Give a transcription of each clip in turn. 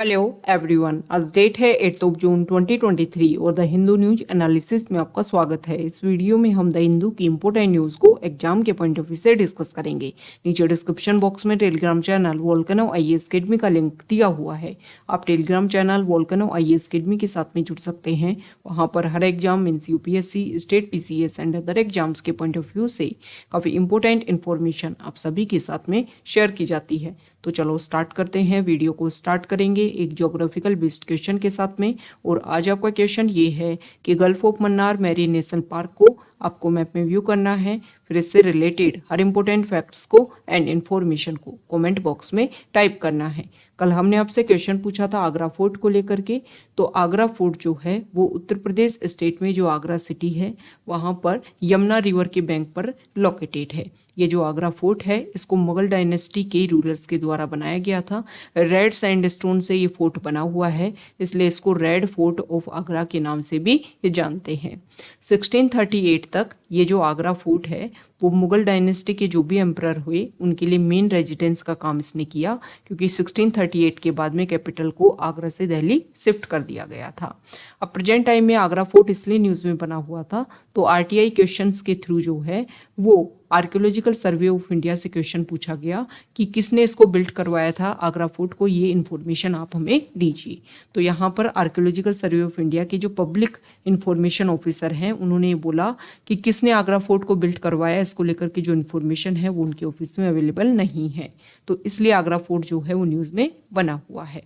Hello everyone, आज date है 8 जून 2023 और द हिंदू न्यूज एनालिसिस में आपका स्वागत है। इस वीडियो में हम द हिंदू की इंपोर्टेंट न्यूज़ को एग्जाम के पॉइंट ऑफ व्यू से डिस्कस करेंगे। नीचे डिस्क्रिप्शन बॉक्स में Telegram channel Volcano IAS academy का लिंक दिया हुआ है। आप Telegram channel Volcano IAS academy के साथ में जुड़ सकते हैं। वहाँ पर हर exam means UPSC, state PCS and other exams के पॉइंट ऑफ व्यू से काफ़ी इंपॉर्टेंट इन्फॉर्मेशन आप सभी के साथ में शेयर की जाती है। तो चलो स्टार्ट करते हैं। वीडियो को स्टार्ट करेंगे एक ज्योग्राफिकल बेस्ड क्वेश्चन के साथ में। और आज आपका क्वेश्चन ये है कि gulf of Mannar marine national park को आपको मैप में व्यू करना है। फिर इससे रिलेटेड हर इंपॉर्टेंट फैक्ट्स को एंड इन्फॉर्मेशन को कमेंट बॉक्स में टाइप करना है। कल हमने आपसे क्वेश्चन पूछा था आगरा फोर्ट को लेकर के। तो आगरा फोर्ट जो है वो उत्तर प्रदेश स्टेट में जो आगरा सिटी है वहाँ पर यमुना रिवर के बैंक पर लोकेटेड है। ये जो आगरा फोर्ट है इसको मुगल डायनेस्टी के रूलर्स के द्वारा बनाया गया था। रेड सैंडस्टोन से ये फोर्ट बना हुआ है, इसलिए इसको रेड फोर्ट ऑफ आगरा के नाम से भी ये जानते हैं। 1638 तक ये जो आगरा फोर्ट है वो मुगल डायनेस्टी के जो भी एम्परर हुए उनके लिए मेन रेजिडेंस का काम इसने किया, क्योंकि 1638 के बाद में कैपिटल को आगरा से दिल्ली शिफ्ट कर दिया गया था। अब प्रेजेंट टाइम में आगरा फोर्ट इसलिए न्यूज़ में बना हुआ था, तो आरटीआई क्वेश्चंस के थ्रू जो है वो आर्कियोलॉजिकल सर्वे ऑफ इंडिया से क्वेश्चन पूछा गया कि किसने इसको बिल्ड करवाया था आगरा फोर्ट को, ये इन्फॉर्मेशन आप हमें दीजिए। तो यहाँ पर आर्कियोलॉजिकल सर्वे ऑफ इंडिया के जो पब्लिक इंफॉर्मेशन ऑफिसर हैं उन्होंने बोला कि किसने आगरा फोर्ट को बिल्ड करवाया, इसको लेकर के जो इन्फॉर्मेशन है वो उनके ऑफिस में अवेलेबल नहीं है। तो इसलिए आगरा फोर्ट जो है वो न्यूज़ में बना हुआ है।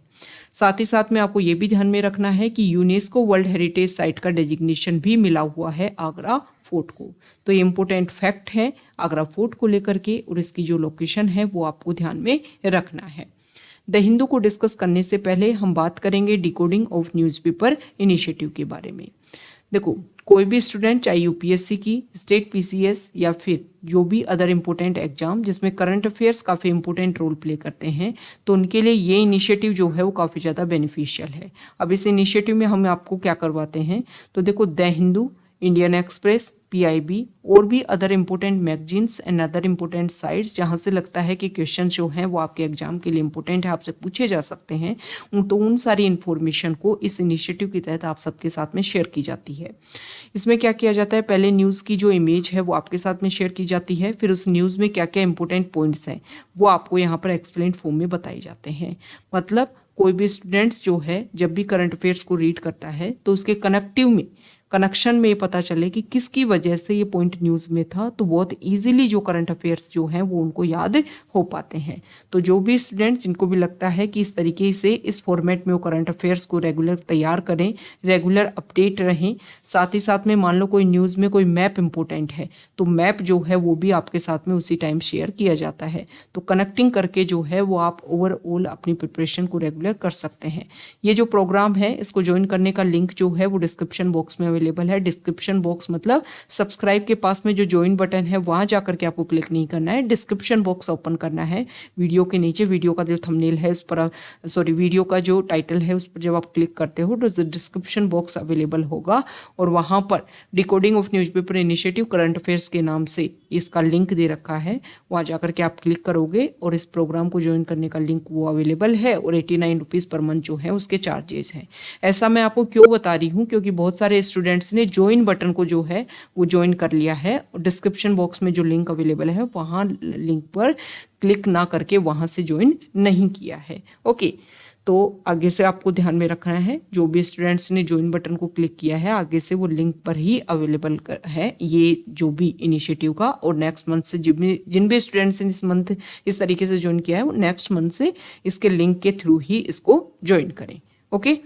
साथ ही साथ में आपको ये भी ध्यान में रखना है कि यूनेस्को वर्ल्ड हेरिटेज साइट का डेजिग्नेशन भी मिला हुआ है आगरा फोर्ट को। तो ये इंपॉर्टेंट फैक्ट है आगरा फोर्ट को लेकर के, और इसकी जो लोकेशन है वो आपको ध्यान में रखना है। द हिंदू को डिस्कस करने से पहले हम बात करेंगे डिकोडिंग ऑफ न्यूज़पेपर इनिशिएटिव के बारे में। देखो, कोई भी स्टूडेंट चाहे यूपीएससी की, स्टेट पीसीएस या फिर जो भी अदर इम्पोर्टेंट एग्जाम जिसमें करंट अफेयर्स काफ़ी इंपॉर्टेंट रोल प्ले करते हैं, तो उनके लिए ये इनिशिएटिव जो है वो काफ़ी ज़्यादा बेनिफिशियल है। अब इस इनिशिएटिव में हम आपको क्या करवाते हैं, तो देखो the Hindu, Indian express, PIB और भी other important magazines and other important sites जहाँ से लगता है कि क्वेश्चन जो हैं वो आपके एग्जाम के लिए इंपॉर्टेंट है, आपसे पूछे जा सकते हैं, तो उन सारी इन्फॉर्मेशन को इस इनिशिएटिव के तहत आप सबके साथ में शेयर की जाती है। इसमें क्या किया जाता है, पहले न्यूज़ की जो इमेज है वो आपके साथ में शेयर की जाती है, फिर उस न्यूज़ में क्या क्या इंपॉर्टेंट पॉइंट्स हैं वो आपको यहाँ पर एक्सप्लेन फॉर्म में बताए जाते हैं। मतलब कोई भी स्टूडेंट्स जो है जब भी करंट अफेयर्स को रीड करता है तो उसके कनेक्शन में ये पता चले कि किसकी वजह से ये पॉइंट न्यूज़ में था, तो बहुत इजीली जो करंट अफेयर्स जो हैं वो उनको याद हो पाते हैं। तो जो भी स्टूडेंट्स जिनको भी लगता है कि इस तरीके से इस फॉर्मेट में वो करंट अफेयर्स को रेगुलर तैयार करें, रेगुलर अपडेट रहें, साथ ही साथ में मान लो कोई न्यूज़ में कोई मैप इंपॉर्टेंट है तो मैप जो है वो भी आपके साथ में उसी टाइम शेयर किया जाता है। तो कनेक्टिंग करके जो है वो आप ओवरऑल अपनी प्रिपरेशन को रेगुलर कर सकते हैं। ये जो प्रोग्राम है इसको ज्वाइन करने का लिंक जो है वो डिस्क्रिप्शन बॉक्स में अवेलेबल है। डिस्क्रिप्शन बॉक्स मतलब सब्सक्राइब के पास में जो ज्वाइन बटन है वहां जाकर के आपको क्लिक नहीं करना है, डिस्क्रिप्शन बॉक्स ओपन करना है। वीडियो के नीचे वीडियो का जो थंबनेल है उस पर, वीडियो का जो टाइटल है उस पर जब आप क्लिक करते हो तो डिस्क्रिप्शन बॉक्स अवेलेबल होगा और वहां पर decoding of newspaper initiative current affairs के नाम से इसका लिंक दे रखा है। वहां जाकर के आप क्लिक करोगे और इस प्रोग्राम को ज्वाइन करने का लिंक वो अवेलेबल है और 89 रुपीज़ पर मंथ जो है उसके चार्जेस हैं। ऐसा मैं आपको क्यों बता रही हूँ, क्योंकि बहुत सारे स्टूडेंट्स ने ज्वाइन बटन को जो है वो ज्वाइन कर लिया है और डिस्क्रिप्शन बॉक्स में जो लिंक अवेलेबल है वहाँ लिंक पर क्लिक ना करके वहाँ से ज्वाइन नहीं किया है। ओके, तो आगे से आपको ध्यान में रखना है, जो भी स्टूडेंट्स ने ज्वाइन बटन को क्लिक किया है आगे से वो लिंक पर ही अवेलेबल है ये जो भी इनिशिएटिव का। और नेक्स्ट मंथ से जिन भी स्टूडेंट्स ने इस मंथ इस तरीके से ज्वाइन किया है वो नेक्स्ट मंथ से इसके लिंक के थ्रू ही इसको ज्वाइन करें। ओके,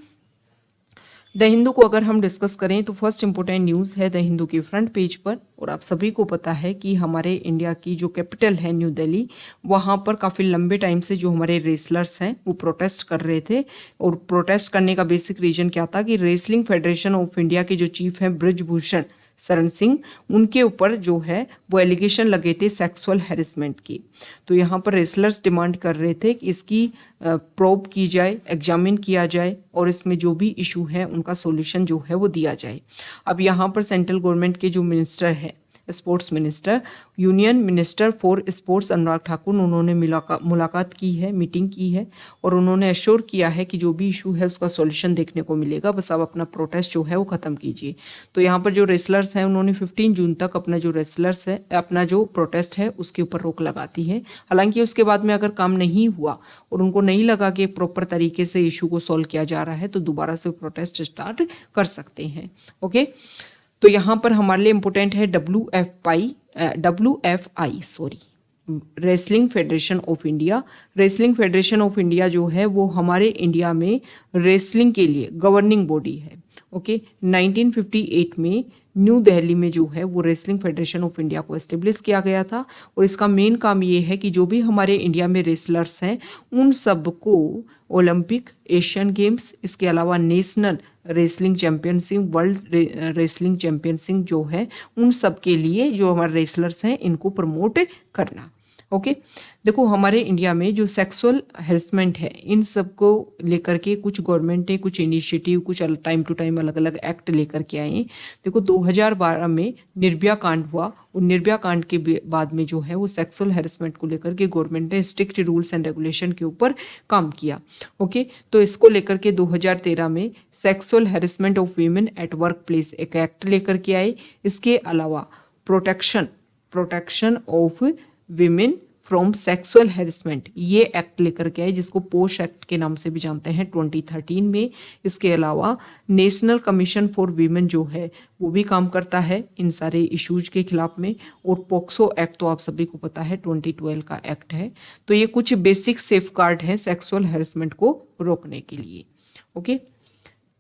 द हिंदू को अगर हम डिस्कस करें तो फर्स्ट इंपॉर्टेंट न्यूज़ है द हिंदू के फ्रंट पेज पर। और आप सभी को पता है कि हमारे इंडिया की जो कैपिटल है न्यू दिल्ली, वहाँ पर काफ़ी लंबे टाइम से जो हमारे रेसलर्स हैं वो प्रोटेस्ट कर रहे थे। और प्रोटेस्ट करने का बेसिक रीजन क्या था कि रेसलिंग फेडरेशन ऑफ इंडिया के जो चीफ हैं ब्रिजभूषण शरण सिंह, उनके ऊपर जो है वो एलिगेशन लगे थे सेक्सुअल हैरेसमेंट की। तो यहाँ पर रेसलर्स डिमांड कर रहे थे कि इसकी प्रोब की जाए, एग्जामिन किया जाए और इसमें जो भी इशू है उनका सॉल्यूशन जो है वो दिया जाए। अब यहाँ पर सेंट्रल गवर्नमेंट के जो मिनिस्टर है sports minister, union minister for sports Anurag Thakur, उन्होंने मुलाकात की है, मीटिंग की है और उन्होंने एश्योर किया है कि जो भी इशू है उसका सॉल्यूशन देखने को मिलेगा, बस आप अपना प्रोटेस्ट जो है वो ख़त्म कीजिए। तो यहाँ पर जो रेसलर्स हैं उन्होंने 15 जून तक अपना जो रेसलर्स है अपना जो प्रोटेस्ट है उसके ऊपर रोक लगाती है। हालांकि उसके बाद में अगर काम नहीं हुआ और उनको नहीं लगा कि प्रॉपर तरीके से इशू को सॉल्व किया जा रहा है तो दोबारा से प्रोटेस्ट स्टार्ट कर सकते हैं। ओके, तो यहाँ पर हमारे लिए इम्पोर्टेंट है WFI sorry, wrestling federation of India. Wrestling federation of India जो है वो हमारे इंडिया में रेसलिंग के लिए गवर्निंग बॉडी है। ओके, 1958 में न्यू दिल्ली में जो है वो रेसलिंग फेडरेशन ऑफ इंडिया को एस्टेब्लिश किया गया था और इसका मेन काम ये है कि जो भी हमारे इंडिया में रेसलर्स हैं उन सबको ओलंपिक, एशियन गेम्स, इसके अलावा national wrestling championship, world wrestling championship जो है उन सब के लिए जो हमारे रेसलर्स हैं इनको प्रमोट करना। ओके, देखो हमारे इंडिया में जो सेक्सुअल हेरसमेंट है इन सब को लेकर के कुछ गवर्नमेंट ने कुछ इनिशिएटिव, कुछ टाइम टू टाइम अलग अलग एक्ट लेकर के आए। देखो 2012 में निर्भया कांड हुआ और निर्भया कांड के बाद में जो है वो सेक्सुअल हेरसमेंट को लेकर के गवर्नमेंट ने स्ट्रिक्ट रूल्स एंड रेगुलेशन के ऊपर काम किया। ओके, तो इसको लेकर के 2013 में sexual harassment of women at work place एक एक्ट लेकर के आए। इसके अलावा protection of women from sexual harassment ये एक्ट लेकर के आए जिसको पोश एक्ट के नाम से भी जानते हैं 2013 में। इसके अलावा नेशनल कमीशन फॉर वीमेन जो है वो भी काम करता है इन सारे इश्यूज के खिलाफ में। और पोक्सो एक्ट तो आप सभी को पता है 2012 का एक्ट है। तो ये कुछ बेसिक सेफगार्ड हैं सेक्सुअल हेरसमेंट को रोकने के लिए। ओके,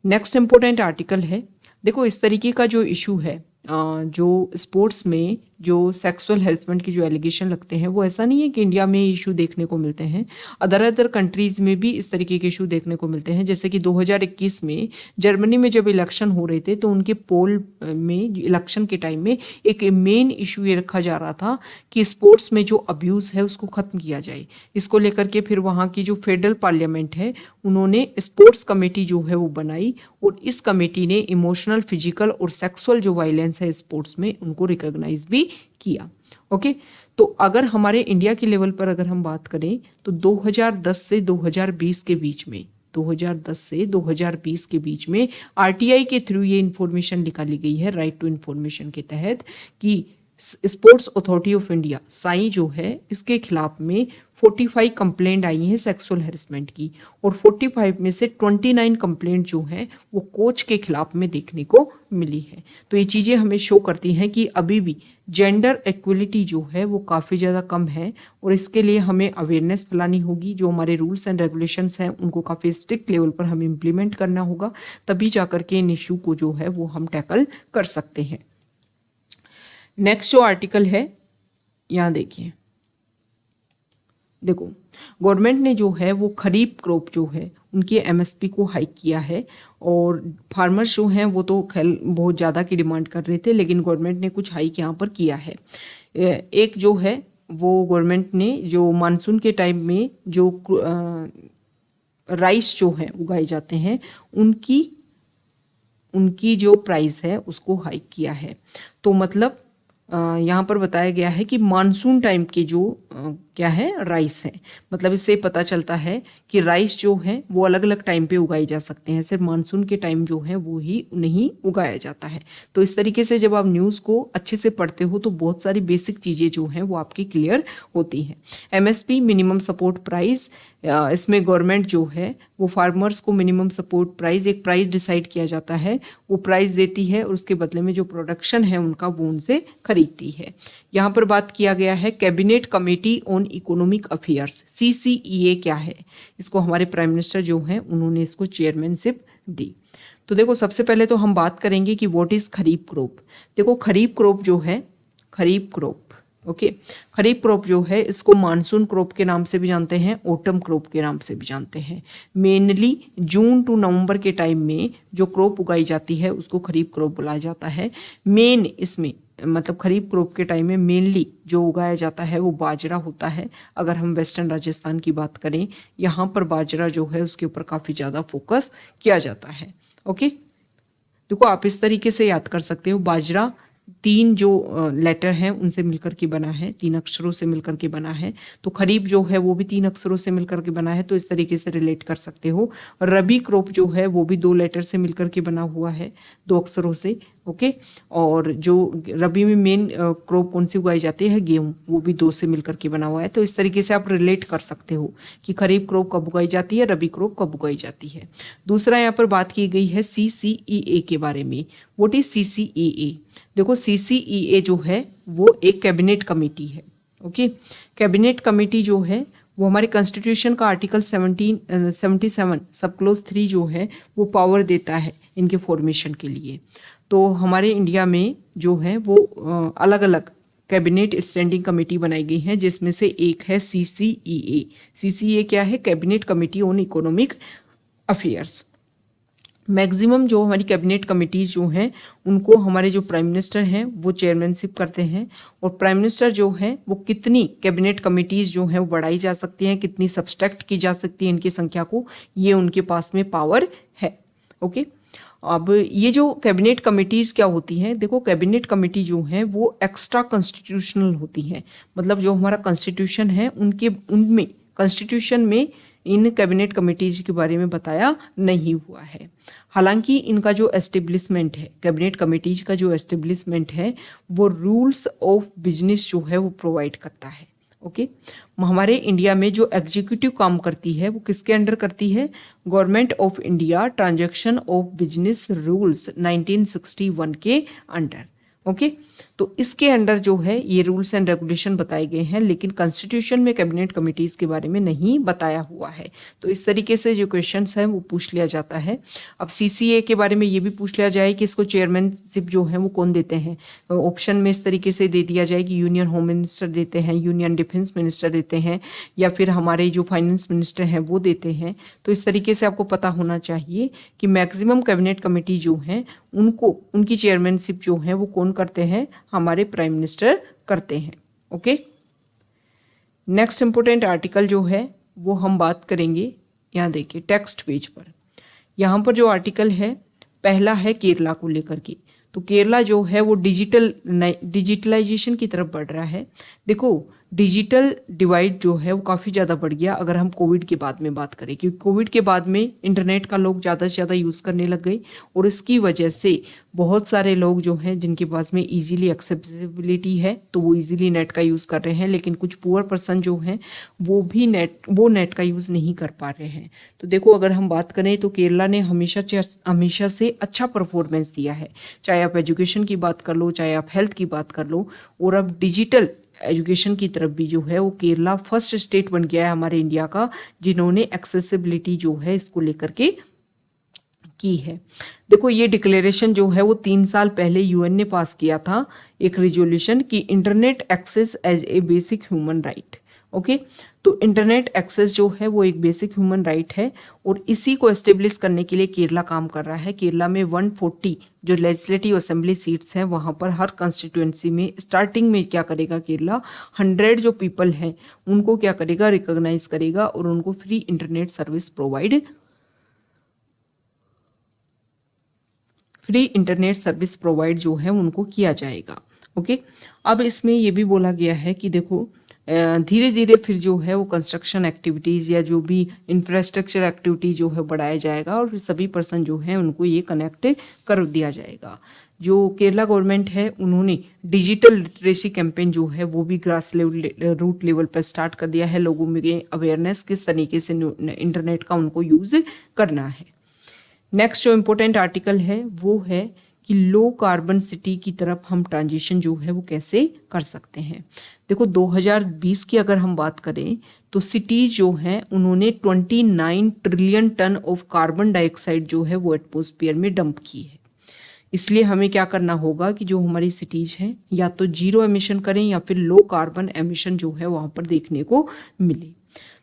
नेक्स्ट इंपॉर्टेंट आर्टिकल है, देखो इस तरीके का जो इशू है जो स्पोर्ट्स में जो सेक्सुअल हेरसमेंट की जो एलिगेशन लगते हैं वो ऐसा नहीं है कि इंडिया में इशू देखने को मिलते हैं, अदर कंट्रीज में भी इस तरीके के इशू देखने को मिलते हैं। जैसे कि 2021 में जर्मनी में जब इलेक्शन हो रहे थे तो उनके पोल में इलेक्शन के टाइम में एक मेन इशू ये रखा जा रहा था कि स्पोर्ट्स में जो अब्यूज़ है उसको ख़त्म किया जाए। इसको लेकर के फिर वहाँ की जो फेडरल पार्लियामेंट है उन्होंने स्पोर्ट्स कमेटी जो है वो बनाई और इस कमेटी ने इमोशनल, फिजिकल और सेक्सुअल जो वायलेंस है स्पोर्ट्स में उनको रिकॉग्नाइज भी किया। ओके, तो अगर हमारे इंडिया के लेवल पर अगर हम बात करें तो 2010 से 2020 के बीच में 2010 से 2020 के बीच में आरटीआई के थ्रू ये इंफॉर्मेशन निकाली गई है राइट टू इंफॉर्मेशन के तहत कि sports authority of India Sai जो है इसके खिलाफ में 45 कंप्लेंट आई हैं सेक्सुअल हेरसमेंट की और 45 में से 29 कंप्लेंट जो हैं वो कोच के खिलाफ में देखने को मिली है। तो ये चीज़ें हमें शो करती हैं कि अभी भी जेंडर इक्वलिटी जो है वो काफ़ी ज़्यादा कम है और इसके लिए हमें अवेयरनेस फैलानी होगी। जो हमारे रूल्स एंड रेगुलेशंस हैं उनको काफ़ी स्ट्रिक्ट लेवल पर हमें इम्प्लीमेंट करना होगा, तभी जाकर के इन इशू को जो है वो हम टैकल कर सकते हैं। नेक्स्ट जो आर्टिकल है यहाँ देखिए, देखो गवर्नमेंट ने जो है वो खरीफ क्रॉप जो है उनकी एमएसपी को हाइक किया है और फार्मर्स जो हैं वो तो खैर बहुत ज़्यादा की डिमांड कर रहे थे लेकिन गवर्नमेंट ने कुछ हाइक यहाँ पर किया है। एक जो है वो गवर्नमेंट ने जो मानसून के टाइम में जो राइस जो है उगाए जाते हैं उनकी जो प्राइस है उसको हाइक किया है। तो मतलब यहाँ पर बताया गया है कि मानसून टाइम के जो क्या है राइस है, मतलब इससे पता चलता है कि राइस जो है वो अलग अलग टाइम पे उगाए जा सकते हैं, सिर्फ मानसून के टाइम जो है वो ही नहीं उगाया जाता है। तो इस तरीके से जब आप न्यूज़ को अच्छे से पढ़ते हो तो बहुत सारी बेसिक चीज़ें जो हैं वो आपकी क्लियर होती हैं। एमएसपी मिनिमम सपोर्ट प्राइस, इसमें गवर्नमेंट जो है वो फार्मर्स को मिनिमम सपोर्ट प्राइस एक प्राइस डिसाइड किया जाता है, वो प्राइस देती है और उसके बदले में जो प्रोडक्शन है उनका वो उनसे खरीदती है। यहाँ पर बात किया गया है cabinet committee on economic affairs, CCEA क्या है, इसको हमारे प्राइम मिनिस्टर जो हैं उन्होंने इसको चेयरमैनशिप दी। तो देखो सबसे पहले तो हम बात करेंगे कि व्हाट इज़ खरीफ क्रॉप। देखो खरीफ क्रॉप जो है, खरीफ क्रॉप ओके, खरीफ क्रॉप जो है इसको मानसून क्रॉप के नाम से भी जानते हैं, ऑटम क्रॉप के नाम से भी जानते हैं। मेनली जून टू नवंबर के टाइम में जो क्रॉप उगाई जाती है उसको खरीफ क्रॉप बुलाया जाता है। मेन इसमें मतलब खरीफ क्रॉप के टाइम में मेनली जो उगाया जाता है वो बाजरा होता है। अगर हम वेस्टर्न राजस्थान की बात करें यहाँ पर बाजरा जो है उसके ऊपर काफ़ी ज़्यादा फोकस किया जाता है। ओके, देखो आप इस तरीके से याद कर सकते हो, बाजरा तीन जो लेटर हैं उनसे मिलकर के बना है, तीन अक्षरों से मिलकर के बना है। तो खरीफ जो है वो भी तीन अक्षरों से मिलकर के बना है, तो इस तरीके से रिलेट कर सकते हो। रबी क्रॉप जो है वो भी दो लेटर से मिलकर के बना हुआ है, दो अक्षरों से। ओके। और जो रबी में मेन क्रॉप कौन सी उगाई जाती है, गेहूं, वो भी दो से मिलकर के बना हुआ है। तो इस तरीके से आप रिलेट कर सकते हो कि खरीफ क्रॉप कब उगाई जाती है, रबी क्रॉप कब उगाई जाती है। दूसरा यहाँ पर बात की गई है CCEA के बारे में। What is CCEA? देखो CCEA जो है वो एक कैबिनेट कमेटी है। ओके। कैबिनेट कमेटी जो है वो हमारे कॉन्स्टिट्यूशन का आर्टिकल 77 सब क्लोज 3 जो है वो पावर देता है इनके फॉर्मेशन के लिए। तो हमारे इंडिया में जो है वो अलग अलग कैबिनेट स्टैंडिंग कमेटी बनाई गई हैं, जिसमें से एक है CCEA। CCEA क्या है? Cabinet committee on economic affairs. Maximum जो हमारी कैबिनेट कमेटीज जो हैं उनको हमारे जो प्राइम मिनिस्टर हैं वो चेयरमैनशिप करते हैं। और प्राइम मिनिस्टर जो है वो कितनी कैबिनेट कमेटीज जो हैं वो बढ़ाई जा सकती हैं, कितनी सब्सट्रैक्ट की जा सकती है इनकी संख्या को, ये उनके पास में पावर है। ओके। अब ये जो कैबिनेट कमेटीज क्या होती हैं, देखो कैबिनेट कमेटी जो है वो एक्स्ट्रा कॉन्स्टिट्यूशनल होती हैं। मतलब जो हमारा कॉन्स्टिट्यूशन है उनमें कॉन्स्टिट्यूशन में इन कैबिनेट कमेटीज के बारे में बताया नहीं हुआ है। हालांकि इनका जो एस्टेब्लिशमेंट है, कैबिनेट कमेटीज का जो एस्टेब्लिशमेंट है वो रूल्स ऑफ बिजनेस जो है वो प्रोवाइड करता है। ओके। हमारे इंडिया में जो एग्जीक्यूटिव काम करती है वो किसके अंडर करती है? Government of India transaction of business rules 1961 के अंडर। ओके। तो इसके अंडर जो है ये रूल्स एंड रेगुलेशन बताए गए हैं, लेकिन कॉन्स्टिट्यूशन में कैबिनेट कमेटीज के बारे में नहीं बताया हुआ है। तो इस तरीके से जो क्वेश्चंस हैं वो पूछ लिया जाता है। अब CCA के बारे में ये भी पूछ लिया जाए कि इसको चेयरमैनशिप जो है वो कौन देते हैं। ऑप्शन में इस तरीके से दे दिया जाए कि यूनियन होम मिनिस्टर देते हैं, यूनियन डिफेंस मिनिस्टर देते हैं, या फिर हमारे जो फाइनेंस मिनिस्टर हैं वो देते हैं। तो इस तरीके से आपको पता होना चाहिए कि मैक्सिमम कैबिनेट कमेटी जो हैं उनको उनकी चेयरमैनशिप जो है वो कौन करते हैं? हमारे प्राइम मिनिस्टर करते हैं। ओके। नेक्स्ट इंपोर्टेंट आर्टिकल जो है वो हम बात करेंगे, यहाँ देखिए टेक्स्ट पेज पर। यहाँ पर जो आर्टिकल है पहला है केरला को लेकर के। तो केरला जो है वो डिजिटलाइजेशन की तरफ बढ़ रहा है। देखो डिजिटल डिवाइड जो है वो काफ़ी ज़्यादा बढ़ गया अगर हम कोविड के बाद में बात करें, क्योंकि कोविड के बाद में इंटरनेट का लोग ज़्यादा से ज़्यादा यूज़ करने लग गए, और इसकी वजह से बहुत सारे लोग जो हैं जिनके पास में इजीली एक्सेसिबिलिटी है तो वो इजीली नेट का यूज़ कर रहे हैं, लेकिन कुछ पुअर पर्सन जो हैं वो नेट का यूज़ नहीं कर पा रहे हैं। तो देखो अगर हम बात करें तो केरला ने हमेशा से अच्छा परफॉर्मेंस दिया है, चाहे आप एजुकेशन की बात कर लो, चाहे आप हेल्थ की बात कर लो, और अब डिजिटल एजुकेशन की तरफ भी जो है वो केरला फर्स्ट स्टेट बन गया है हमारे इंडिया का, जिन्होंने एक्सेसिबिलिटी जो है इसको लेकर के की है। देखो ये डिक्लेरेशन जो है वो 3 साल पहले UN ने पास किया था, एक रिजोल्यूशन की internet access as a basic human right. Okay. तो इंटरनेट एक्सेस जो है वो एक बेसिक ह्यूमन राइट है, और इसी को एस्टेब्लिश करने के लिए केरला काम कर रहा है। केरला में 140 जो लेजिस्लेटिव असेंबली सीट्स हैं वहाँ पर हर कंस्टिट्यूएंसी में स्टार्टिंग में क्या करेगा केरला, 100 जो पीपल हैं उनको क्या करेगा, रिकॉग्नाइज करेगा, और उनको फ्री इंटरनेट सर्विस प्रोवाइड जो है उनको किया जाएगा। ओके। अब इसमें ये भी बोला गया है कि देखो धीरे धीरे फिर जो है वो कंस्ट्रक्शन एक्टिविटीज़ या जो भी इंफ्रास्ट्रक्चर एक्टिविटी जो है बढ़ाया जाएगा, और फिर सभी पर्सन जो है उनको ये कनेक्ट कर दिया जाएगा। जो केरला गवर्नमेंट है उन्होंने डिजिटल लिटरेसी कैंपेन जो है वो भी ग्रास लेवल रूट लेवल पर स्टार्ट कर दिया है, लोगों में अवेयरनेस किस तरीके से इंटरनेट का उनको यूज़ करना है। नेक्स्ट जो इम्पोर्टेंट आर्टिकल है वो है कि लो कार्बन सिटी की तरफ हम ट्रांजिशन जो है वो कैसे कर सकते हैं। देखो 2020 की अगर हम बात करें तो सिटीज जो हैं उन्होंने 29 trillion tonne of carbon dioxide जो है वो एटमॉस्फेयर में डंप की है। इसलिए हमें क्या करना होगा कि जो हमारी सिटीज हैं या तो जीरो एमिशन करें या फिर लो कार्बन एमिशन जो है वहाँ पर देखने को मिले।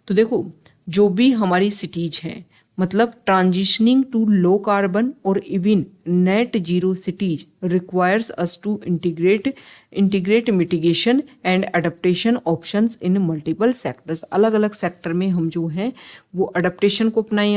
तो देखो जो भी हमारी सिटीज हैं, मतलब ट्रांजिशनिंग टू लो कार्बन और even net zero cities requires us to integrate mitigation and adaptation options in multiple sectors. अलग अलग सेक्टर में हम जो हैं वो अडेप्टेशन को अपनाएं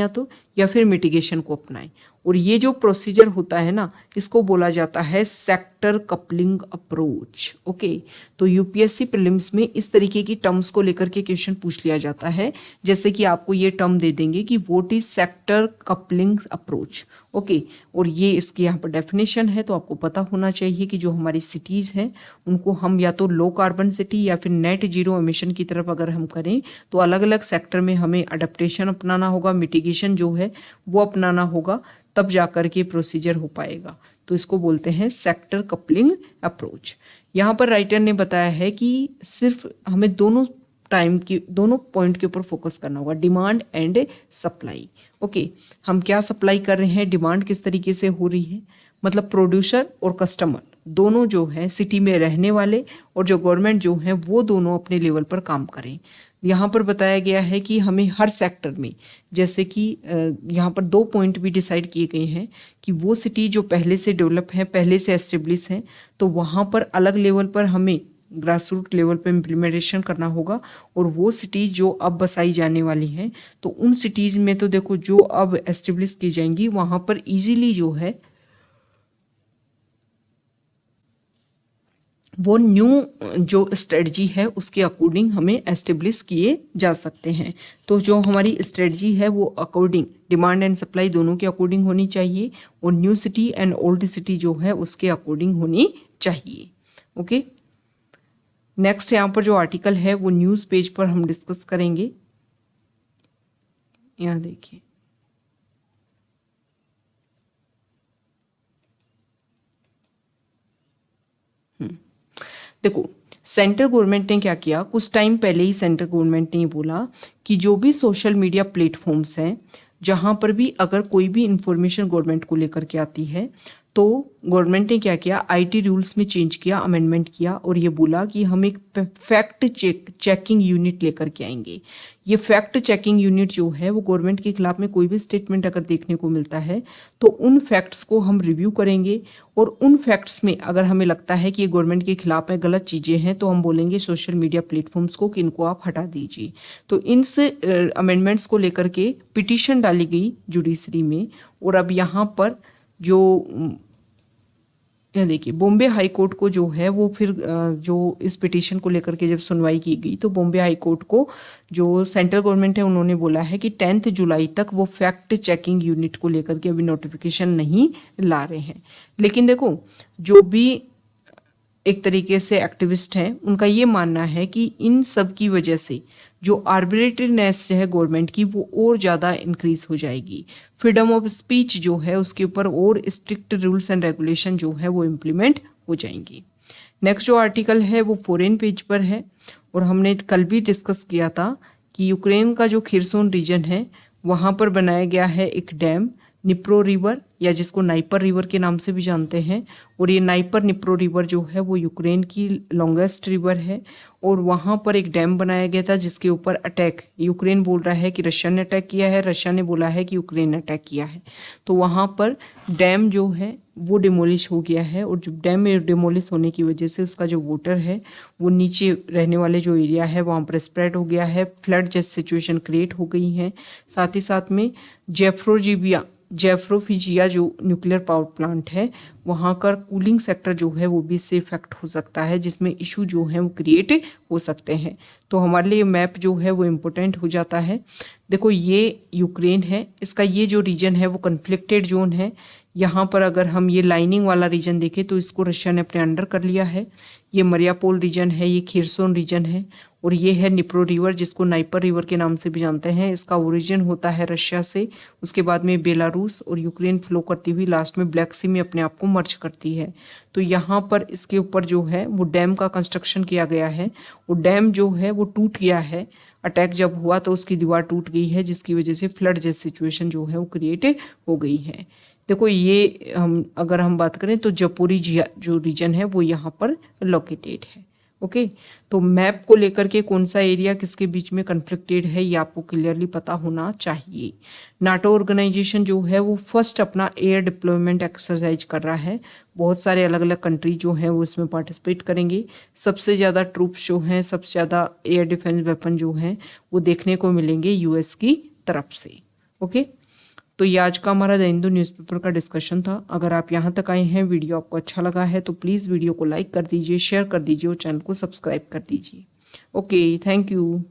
या फिर मिटिगेशन को अपनाएं, और ये जो प्रोसीजर होता है ना, इसको बोला जाता है सेक्टर कपलिंग अप्रोच। ओके, तो यूपीएससी प्रीलिम्स में इस तरीके की टर्म्स को लेकर के क्वेश्चन पूछ लिया जाता है, जैसे कि आपको ये टर्म दे देंगे कि what is sector coupling approach. Okay, और ये इसकी यहाँ पर डेफिनेशन है, तो आपको पता होना चाहिए कि जो हमारी सिटीज़ हैं उनको हम या तो लो कार्बन सिटी या फिर नेट जीरो एमिशन की तरफ अगर हम करें तो अलग अलग सेक्टर में हमें अडेप्टेशन अपनाना होगा, मिटिगेशन जो है वो अपनाना होगा, तब जाकर के प्रोसीजर हो पाएगा। तो इसको बोलते हैं सेक्टर कपलिंग अप्रोच। यहाँ पर राइटर ने बताया है कि सिर्फ हमें दोनों पॉइंट के ऊपर फोकस करना होगा, डिमांड एंड सप्लाई। ओके, हम क्या सप्लाई कर रहे हैं, डिमांड किस तरीके से हो रही है, मतलब प्रोड्यूसर और कस्टमर दोनों जो है सिटी में रहने वाले और जो गवर्नमेंट जो है वो दोनों अपने लेवल पर काम करें। यहाँ पर बताया गया है कि हमें हर सेक्टर में, जैसे कि यहाँ पर 2 पॉइंट भी डिसाइड किए गए हैं कि वो सिटी जो पहले से डेवलप है, पहले से एस्टेब्लिश है, तो वहाँ पर अलग लेवल पर हमें ग्रास रूट लेवल पर इम्प्लीमेंटेशन करना होगा। और वो सिटीज़ जो अब बसाई जाने वाली हैं, तो उन सिटीज़ में तो देखो जो अब एस्टेब्लिश की जाएंगी वहाँ पर ईजीली जो है वो न्यू जो स्ट्रेटजी है उसके अकॉर्डिंग हमें एस्टेब्लिश किए जा सकते हैं। तो जो हमारी स्ट्रेटजी है वो अकॉर्डिंग डिमांड एंड सप्लाई दोनों के अकॉर्डिंग होनी चाहिए, और new city and old city जो है उसके अकॉर्डिंग होनी चाहिए। ओके, नेक्स्ट यहाँ पर जो आर्टिकल है वो न्यूज़ पेज पर हम डिस्कस करेंगे। यहाँ देखिए, देखो सेंट्रल गवर्नमेंट ने क्या किया, कुछ टाइम पहले ही सेंट्रल गवर्नमेंट ने बोला कि जो भी सोशल मीडिया प्लेटफॉर्म्स हैं जहां पर भी अगर कोई भी इंफॉर्मेशन गवर्नमेंट को लेकर के आती है, तो गवर्नमेंट ने क्या किया, आईटी रूल्स में चेंज किया, अमेंडमेंट किया, और ये बोला कि हम एक फैक्ट चेकिंग यूनिट लेकर के आएंगे। ये फैक्ट चेकिंग यूनिट जो है वो गवर्नमेंट के खिलाफ में कोई भी स्टेटमेंट अगर देखने को मिलता है तो उन फैक्ट्स को हम रिव्यू करेंगे, और उन फैक्ट्स में अगर हमें लगता है कि ये गवर्नमेंट के खिलाफ में गलत चीज़ें हैं तो हम बोलेंगे सोशल मीडिया प्लेटफॉर्म्स को कि इनको आप हटा दीजिए। तो इन अमेंडमेंट्स को लेकर के पिटीशन डाली गई जुडिशरी में, और अब यहाँ पर जो देखिए बॉम्बे हाई कोर्ट को जो है वो फिर जो इस पिटीशन को लेकर के जब सुनवाई की गई तो बॉम्बे हाई कोर्ट को जो सेंट्रल गवर्नमेंट है उन्होंने बोला है कि 10 जुलाई तक वो फैक्ट चेकिंग यूनिट को लेकर के अभी नोटिफिकेशन नहीं ला रहे हैं। लेकिन देखो जो भी एक तरीके से एक्टिविस्ट हैं उनका ये मानना है कि इन सब की वजह से जो आर्बिट्रेरीनेस है गवर्नमेंट की वो और ज़्यादा इंक्रीज हो जाएगी, फ्रीडम ऑफ स्पीच जो है उसके ऊपर और स्ट्रिक्ट रूल्स एंड रेगुलेशन जो है वो इम्प्लीमेंट हो जाएंगी। नेक्स्ट जो आर्टिकल है वो फॉरेन पेज पर है, और हमने कल भी डिस्कस किया था कि यूक्रेन का जो खिरसोन रीजन है वहाँ पर बनाया गया है एक डैम, निप्रो रिवर, या जिसको नाइपर रिवर के नाम से भी जानते हैं। और ये नाइपर निप्रो रिवर जो है वो यूक्रेन की लॉन्गेस्ट रिवर है, और वहाँ पर एक डैम बनाया गया था जिसके ऊपर अटैक, यूक्रेन बोल रहा है कि रशिया ने अटैक किया है, रशिया ने बोला है कि यूक्रेन ने अटैक किया है। तो वहाँ पर डैम जो है वो डिमोलिश हो गया है, और जब डैम में डिमोलिश होने की वजह से उसका जो वाटर है वो नीचे रहने वाले जो एरिया है वहाँ पर स्प्रेड हो गया है, फ्लड जैसी सिचुएशन क्रिएट हो गई है। साथ ही साथ में जेफ्रोफिजिया जो न्यूक्लियर पावर प्लांट है वहाँ का कूलिंग सेक्टर जो है वो भी इससे इफेक्ट हो सकता है, जिसमें इशू जो है वो क्रिएट हो सकते हैं। तो हमारे लिए मैप जो है वो इम्पोर्टेंट हो जाता है। देखो ये यूक्रेन है, इसका ये जो रीजन है वो कन्फ्लिक्टेड जोन है। यहाँ पर अगर हम ये लाइनिंग वाला रीजन देखें तो इसको रशिया ने अपने अंडर कर लिया है। ये मरियापोल रीजन है, ये खिरसोन रीजन है, और ये है निप्रो रिवर जिसको नाइपर रिवर के नाम से भी जानते हैं। इसका ओरिजिन होता है रशिया से, उसके बाद में बेलारूस और यूक्रेन फ्लो करती हुई लास्ट में ब्लैक सी में अपने आप को मर्ज करती है। तो यहाँ पर इसके ऊपर जो है वो डैम का कंस्ट्रक्शन किया गया है, और डैम जो है वो टूट गया है। अटैक जब हुआ तो उसकी दीवार टूट गई है, जिसकी वजह से फ्लड जैसी सिचुएशन जो है वो क्रिएट हो गई है। देखो ये अगर हम बात करें तो जपोरिजिया जो रीजन है वो यहाँ पर लोकेटेड है। ओके, तो मैप को लेकर के कौन सा एरिया किसके बीच में कन्फ्लिक्टेड है ये आपको क्लियरली पता होना चाहिए। नाटो ऑर्गेनाइजेशन जो है वो फर्स्ट अपना एयर डिप्लॉयमेंट एक्सरसाइज कर रहा है। बहुत सारे अलग अलग कंट्री जो हैं वो इसमें पार्टिसिपेट करेंगे। सबसे ज़्यादा ट्रूप्स जो हैं, सबसे ज़्यादा एयर डिफेंस वेपन जो हैं वो देखने को मिलेंगे यूएस की तरफ से। ओके, तो ये आज का हमारा द हिंदू न्यूज़पेपर का डिस्कशन था। अगर आप यहाँ तक आए हैं, वीडियो आपको अच्छा लगा है तो प्लीज़ वीडियो को लाइक कर दीजिए, शेयर कर दीजिए और चैनल को सब्सक्राइब कर दीजिए। Okay, thank you.